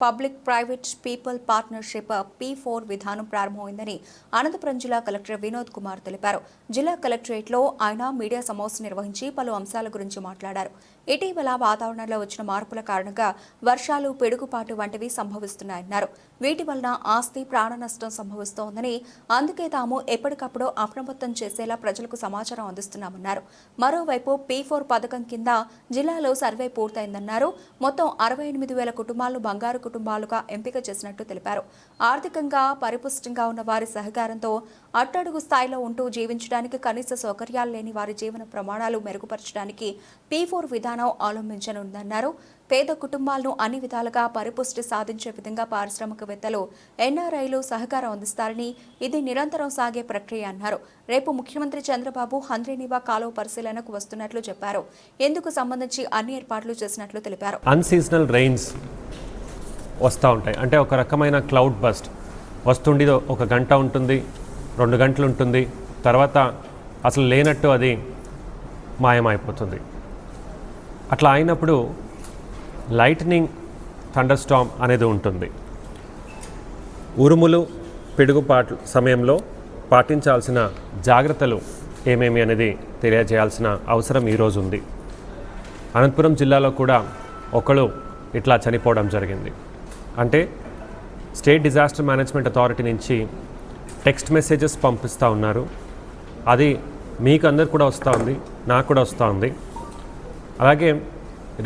Public private people partnership P4 విధానం ప్రారంభమైందని అనంతపురం జిల్లా కలెక్టర్ వినోద్ కుమార్ తెలిపారు. జిల్లా కలెక్టరేట్లో ఆయన మీడియా సమావేశం నిర్వహించి పలు అంశాల గురించి మాట్లాడారు. ఇటీవల వాతావరణంలో వచ్చిన మార్పుల కారణంగా వర్షాలు, పిడుగుపాటు వంటివి సంభవిస్తున్నాయన్నారు. వీటి వలన ఆస్తి, ప్రాణ నష్టం సంభవిస్తోందని, అందుకే తాము ఎప్పటికప్పుడు అప్రమత్తం చేసేలా ప్రజలకు సమాచారం అందిస్తున్నామన్నారు. మరోవైపు P4 పథకం కింద జిల్లాలో సర్వే పూర్తయిందన్నారు. మొత్తం 68,000 కుటుంబాలను బంగారు కుటుంబాలుగా ఎంపిక చేసినట్టు తెలిపారు. ఆర్థికంగా పరిపుష్టంగా ఉన్న వారి సహకారంతో అట్టడుగు స్థాయిలో ఉంటూ జీవించడానికి, కనీస సౌకర్యాలు లేని వారి జీవన ప్రమాణాలు మెరుగుపరచడానికి P4 విధానం అవలంబించనుందన్నారు. పేద కుటుంబాలను అన్ని విధాలుగా పరిపుష్టి సాధించే విధంగా పారిశ్రామికవేత్తలు, NRIలు సహకారం అందిస్తారని, ఇది నిరంతరం సాగే ప్రక్రియ అన్నారు. రేపు ముఖ్యమంత్రి చంద్రబాబు హంద్రీనివా కాలువ పరిశీలనకు వస్తున్నట్లు చెప్పారు. ఇందుకు సంబంధించి అన్ని ఏర్పాట్లు చేసినట్లు తెలిపారు. అన్సీజనల్ రెయిన్స్ వస్తూ ఉంటాయి. అంటే ఒక రకమైన క్లౌడ్ బస్ట్ వస్తుండి 1 గంట ఉంటుంది, 2 గంటలు ఉంటుంది, తర్వాత అసలు లేనట్టు అది మాయమైపోతుంది. అట్లా అయినప్పుడు లైట్నింగ్ థండర్ స్టార్మ్ అనేది ఉంటుంది. ఉరుములు, పిడుగుపాటు సమయంలో పాటించాల్సిన జాగ్రత్తలు ఏమేమి అనేది తెలియజేయాల్సిన అవసరం ఈరోజు ఉంది. అనంతపురం జిల్లాలో కూడా ఒకళ్ళు ఇట్లా చనిపోవడం జరిగింది. అంటే స్టేట్ డిజాస్టర్ మేనేజ్మెంట్ అథారిటీ నుంచి టెక్స్ట్ మెసేజెస్ పంపిస్తూ ఉన్నారు. అది మీకు అందరు కూడా వస్తూ ఉంది, నాకు కూడా వస్తూ ఉంది. అలాగే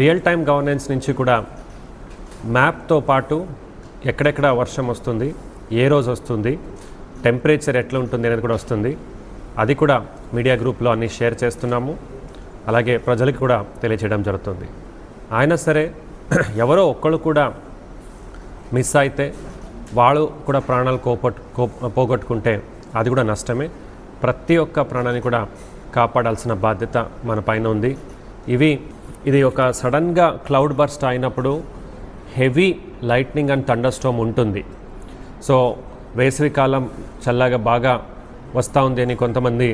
రియల్ టైం గవర్నెన్స్ నుంచి కూడా మ్యాప్తో పాటు ఎక్కడెక్కడ వర్షం వస్తుంది, ఏ రోజు వస్తుంది, టెంపరేచర్ ఎట్లా ఉంటుంది అనేది కూడా వస్తుంది. అది కూడా మీడియా గ్రూప్లో అన్నీ షేర్ చేస్తున్నాము. అలాగే ప్రజలకు కూడా తెలియజేయడం జరుగుతుంది. అయినా సరే ఎవరో ఒక్కళ్ళు కూడా మిస్ అయితే, వాళ్ళు కూడా ప్రాణాలు పోగొట్టుకుంటే అది కూడా నష్టమే. ప్రతి ఒక్క ప్రాణాన్ని కూడా కాపాడాల్సిన బాధ్యత మన పైన ఉంది. ఇది ఒక సడన్గా క్లౌడ్ బర్స్ట్ అయినప్పుడు heavy lightning and thunder Storm ఉంటుంది. సో వేసవికాలం చల్లగా బాగా వస్తూ ఉంది అని కొంతమంది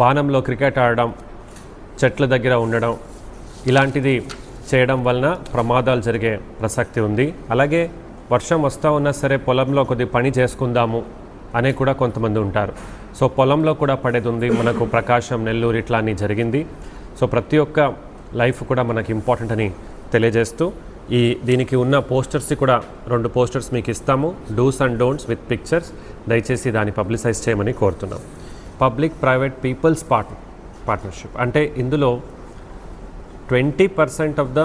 వానంలో క్రికెట్ ఆడడం, చెట్ల దగ్గర ఉండడం, ఇలాంటిది చేయడం వలన ప్రమాదాలు జరిగే ప్రసక్తి ఉంది. అలాగే వర్షం వస్తూ ఉన్నా సరే పొలంలో కొద్ది పని చేసుకుందాము అనే కూడా కొంతమంది ఉంటారు. సో పొలంలో కూడా పడేది ఉంది. మనకు ప్రకాశం, నెల్లూరు ఇట్లా అని జరిగింది. సో ప్రతి ఒక్క లైఫ్ కూడా మనకి ఇంపార్టెంట్ అని తెలియజేస్తూ దీనికి ఉన్న పోస్టర్స్ కూడా 2 పోస్టర్స్ మీకు ఇస్తాము. Dos and don'ts with pictures. దయచేసి దాన్ని పబ్లిసైజ్ చేయమని కోరుతున్నాం. పబ్లిక్ ప్రైవేట్ పీపుల్స్ పార్ట్నర్షిప్ అంటే ఇందులో 20% of the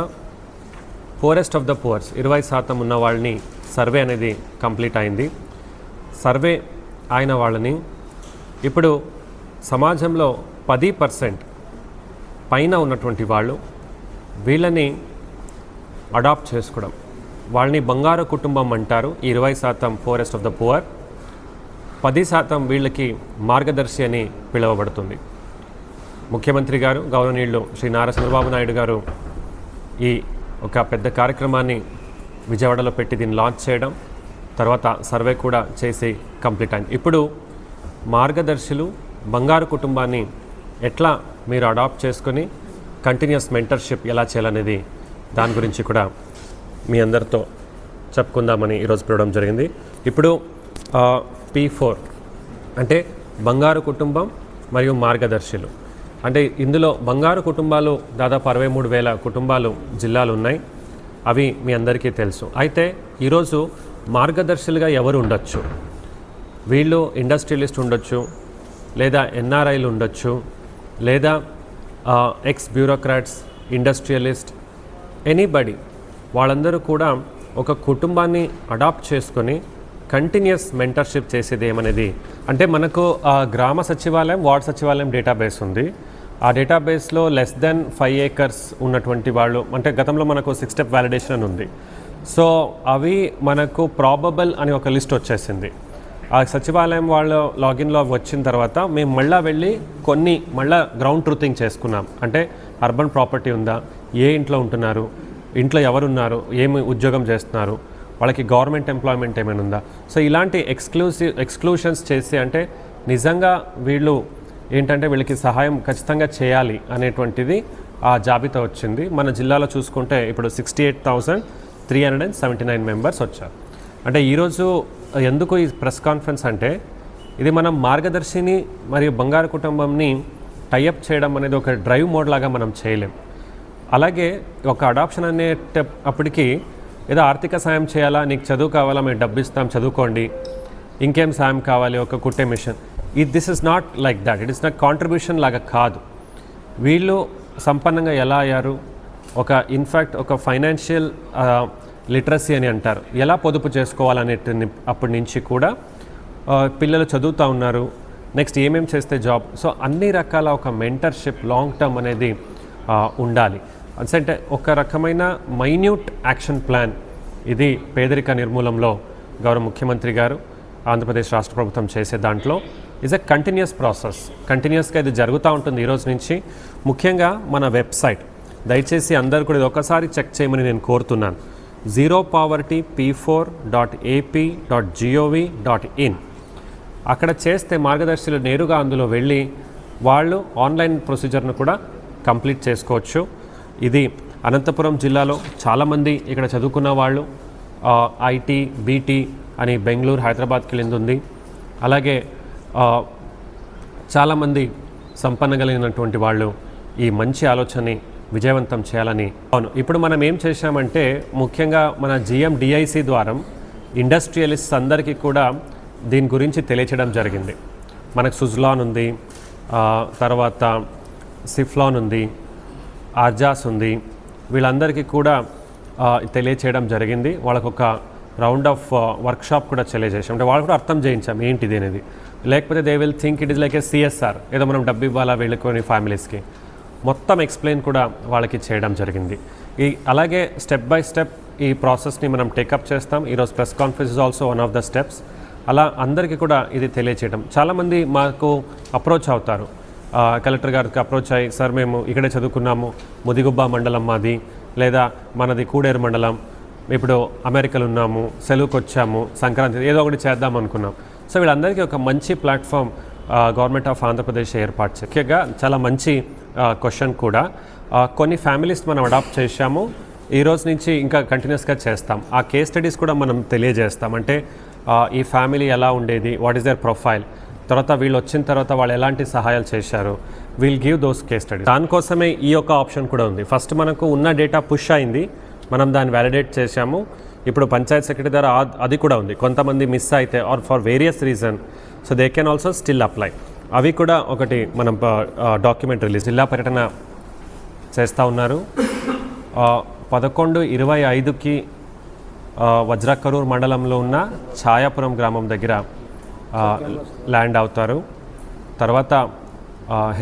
poorest of the poors, 20% ఉన్న వాళ్ళని సర్వే అనేది కంప్లీట్ అయింది. సర్వే అయిన వాళ్ళని ఇప్పుడు సమాజంలో 10% పైన ఉన్నటువంటి వాళ్ళు, వీళ్ళని అడాప్ట్ చేసుకోవడం, వాళ్ళని బంగారు కుటుంబం అంటారు. 20% పూరెస్ట్ ఆఫ్ ద పూర్, 10% వీళ్ళకి మార్గదర్శి అని పిలువబడుతుంది. ముఖ్యమంత్రి గారు గౌరవనీయులు శ్రీ నారా చంద్రబాబు నాయుడు గారు ఈ ఒక పెద్ద కార్యక్రమాన్ని విజయవాడలో పెట్టి దీన్ని లాంచ్ చేయడం, తర్వాత సర్వే కూడా చేసి కంప్లీట్ అయింది. ఇప్పుడు మార్గదర్శులు బంగారు కుటుంబాన్ని ఎట్లా మీరు అడాప్ట్ చేసుకొని కంటిన్యూస్ మెంటర్షిప్ ఎలా చేయాలనేది దాని గురించి కూడా మీ అందరితో చెప్పుకుందామని ఈరోజు పిలవడం జరిగింది. ఇప్పుడు P4 అంటే బంగారు కుటుంబం మరియు మార్గదర్శులు. అంటే ఇందులో బంగారు కుటుంబాలు దాదాపు 63,000 కుటుంబాలు జిల్లాలు ఉన్నాయి. అవి మీ అందరికీ తెలుసు. అయితే ఈరోజు మార్గదర్శులుగా ఎవరు ఉండొచ్చు? వీళ్ళు ఇండస్ట్రియలిస్ట్ ఉండొచ్చు, లేదా NRIలు ఉండొచ్చు, లేదా ఎక్స్ బ్యూరోక్రాట్స్, ఇండస్ట్రియలిస్ట్, ఎనీబడి. వాళ్ళందరూ కూడా ఒక కుటుంబాన్ని అడాప్ట్ చేసుకొని కంటిన్యూస్ మెంటర్షిప్ చేసేది ఏమనేది అంటే మనకు గ్రామ సచివాలయం, వార్డ్ సచివాలయం డేటాబేస్ ఉంది. ఆ డేటాబేస్లో లెస్ దెన్ 5 acres ఉన్నటువంటి వాళ్ళు, అంటే గతంలో మనకు 6 step వ్యాలిడేషన్ అని ఉంది. సో అవి మనకు ప్రాబబుల్ అని ఒక లిస్ట్ వచ్చేసింది. ఆ సచివాలయం వాళ్ళ లాగిన్లో వచ్చిన తర్వాత మేము మళ్ళీ వెళ్ళి మళ్ళీ గ్రౌండ్ ట్రూతింగ్ చేసుకున్నాం. అంటే అర్బన్ ప్రాపర్టీ ఉందా, ఏ ఇంట్లో ఉంటున్నారు, ఇంట్లో ఎవరున్నారు, ఏమి ఉద్యోగం చేస్తున్నారు, వాళ్ళకి గవర్నమెంట్ ఎంప్లాయ్మెంట్ ఏమైనా ఉందా. సో ఇలాంటి ఎక్స్క్లూషన్స్ చేసి, అంటే నిజంగా వీళ్ళు ఏంటంటే వీళ్ళకి సహాయం ఖచ్చితంగా చేయాలి అనేటువంటిది ఆ జాబితా వచ్చింది. మన జిల్లాలో చూసుకుంటే ఇప్పుడు 68,000 379 మెంబర్స్ వచ్చారు. అంటే ఈరోజు ఎందుకు ఈ ప్రెస్ కాన్ఫరెన్స్ అంటే ఇది మనం మార్గదర్శిని మరియు బంగారు కుటుంబంని టైఅప్ చేయడం అనేది ఒక డ్రైవ్ మోడ్ లాగా మనం చేయలేం. అలాగే ఒక అడాప్షన్ అనే అప్పటికి ఏదో ఆర్థిక సాయం చేయాలా, నీకు చదువు కావాలా, మేము డబ్బు ఇస్తాం చదువుకోండి, ఇంకేం సాయం కావాలి, ఒక కుట్టే machine, this is not like that. It is not contribution లాగా కాదు. వీళ్ళు సంపన్నంగా ఎలా అయ్యారు, ఇన్ఫ్యాక్ట్ ఒక ఫైనాన్షియల్ లిటరసీ అని అంటారు, ఎలా పొదుపు చేసుకోవాలనేటిని అప్పటి నుంచి కూడా పిల్లలు చదువుతూ ఉన్నారు. నెక్స్ట్ ఏమేమి చేస్తే జాబ్, సో అన్ని రకాల ఒక మెంటర్షిప్ లాంగ్ టర్మ్ అనేది ఉండాలి. అంటే ఒక రకమైన మైన్యూట్ యాక్షన్ ప్లాన్ ఇది పేదరిక నిర్మూలంలో గౌరవ ముఖ్యమంత్రి గారు ఆంధ్రప్రదేశ్ రాష్ట్ర ప్రభుత్వం చేసే దాంట్లో ఈజ్ ఎ కంటిన్యూస్ ప్రాసెస్. కంటిన్యూస్గా ఇది జరుగుతూ ఉంటుంది ఈరోజు నుంచి. ముఖ్యంగా మన వెబ్సైట్ దయచేసి అందరూ కూడా ఇది ఒకసారి చెక్ చేయమని నేను కోరుతున్నాను. zeropovertyp4.ap.gov.in అక్కడ చేస్తే మార్గదర్శులు నేరుగా అందులో వెళ్ళి వాళ్ళు ఆన్లైన్ ప్రొసీజర్ను కూడా కంప్లీట్ చేసుకోవచ్చు. ఇది అనంతపురం జిల్లాలో చాలామంది ఇక్కడ చదువుకున్న వాళ్ళు ఐటీ బీటీ అని బెంగళూరు హైదరాబాద్కి వెళ్ళింది. అలాగే చాలామంది సంపన్న కలిగినటువంటి వాళ్ళు ఈ మంచి ఆలోచనని విజయవంతం చేయాలని. అవును, ఇప్పుడు మనం ఏం చేశామంటే ముఖ్యంగా మన GMDIC ద్వారా ఇండస్ట్రియలిస్ట్ అందరికీ కూడా దీని గురించి తెలియచేయడం జరిగింది. మనకు సుజ్లాన్ ఉంది, తర్వాత సిఫ్లాన్ ఉంది, ఆర్జాస్ ఉంది, వీళ్ళందరికీ కూడా తెలియచేయడం జరిగింది. వాళ్ళకు ఒక రౌండ్ ఆఫ్ వర్క్షాప్ కూడా తెలియజేసాం. అంటే వాళ్ళు కూడా అర్థం చేయించాం ఏంటిది అనేది. లేకపోతే they will think it is like A CSR, ఏదో మనం డబ్బు ఇవ్వాలా వీళ్ళకొని ఫ్యామిలీస్కి, మొత్తం ఎక్స్ప్లెయిన్ కూడా వాళ్ళకి చేయడం జరిగింది. అలాగే స్టెప్ బై స్టెప్ ఈ ప్రాసెస్ని మనం టేకప్ చేస్తాం. ఈరోజు press conference is also one of the steps. అలా అందరికీ కూడా ఇది తెలియచేయడం. చాలామంది మాకు అప్రోచ్ అవుతారు, కలెక్టర్ గారికి అప్రోచ్ అయ్యి, సార్ మేము ఇక్కడే చదువుకున్నాము, ముదిగుబ్బ మండలం మాది, లేదా మనది కూడేరు మండలం, ఇప్పుడు అమెరికాలో ఉన్నాము, సెలవుకి వచ్చాము, సంక్రాంతి ఏదో ఒకటి చేద్దాం అనుకున్నాం. సో వీళ్ళందరికీ ఒక మంచి ప్లాట్ఫామ్ గవర్నమెంట్ ఆఫ్ ఆంధ్రప్రదేశ్ ఏర్పాటు చేసి, ముఖ్యంగా చాలా మంచి క్వశ్చన్ కూడా కొన్ని ఫ్యామిలీస్ మనం అడాప్ట్ చేశాము. ఈ రోజు నుంచి ఇంకా కంటిన్యూస్గా చేస్తాం. ఆ కేస్ స్టడీస్ కూడా మనం తెలియజేస్తాం. అంటే ఈ ఫ్యామిలీ ఎలా ఉండేది, వాట్ ఈస్ దర్ ప్రొఫైల్, తర్వాత వీళ్ళు వచ్చిన తర్వాత వాళ్ళు ఎలాంటి సహాయాలు చేశారు, will give those case studies. దానికోసమే ఈ యొక్క ఆప్షన్ కూడా ఉంది. ఫస్ట్ మనకు ఉన్న డేటా పుష్ అయింది, మనం దాన్ని వ్యాలిడేట్ చేశాము. ఇప్పుడు పంచాయత్ సెక్రటరీ ద్వారా అది కూడా ఉంది. కొంతమంది మిస్ అయితే or for various reason, so they can also still apply. అవి కూడా ఒకటి మనం డాక్యుమెంట్ రిలీజ్, జిల్లా పర్యటన చేస్తూ ఉన్నారు. 11/25కి వజ్రకరూర్ మండలంలో ఉన్న ఛాయాపురం గ్రామం దగ్గర ల్యాండ్ అవుతారు. తర్వాత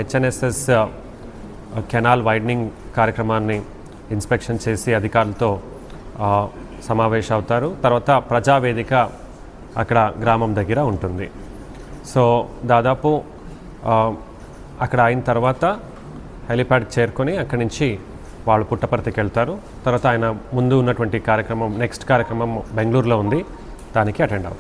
HNSS కెనాల్ వైడనింగ్ కార్యక్రమాన్ని ఇన్స్పెక్షన్ చేసి అధికారులతో సమావేశ అవుతారు. తర్వాత ప్రజావేదిక అక్కడ గ్రామం దగ్గర ఉంటుంది. సో దాదాపు అక్కడ అయిన తర్వాత హెలిప్యాడ్కి చేరుకొని అక్కడి నుంచి వాళ్ళు పుట్టపర్తికి వెళ్తారు. తర్వాత ఆయన ముందు ఉన్నటువంటి కార్యక్రమం, నెక్స్ట్ కార్యక్రమం బెంగళూరులో ఉంది, దానికి అటెండ్ అవుతారు.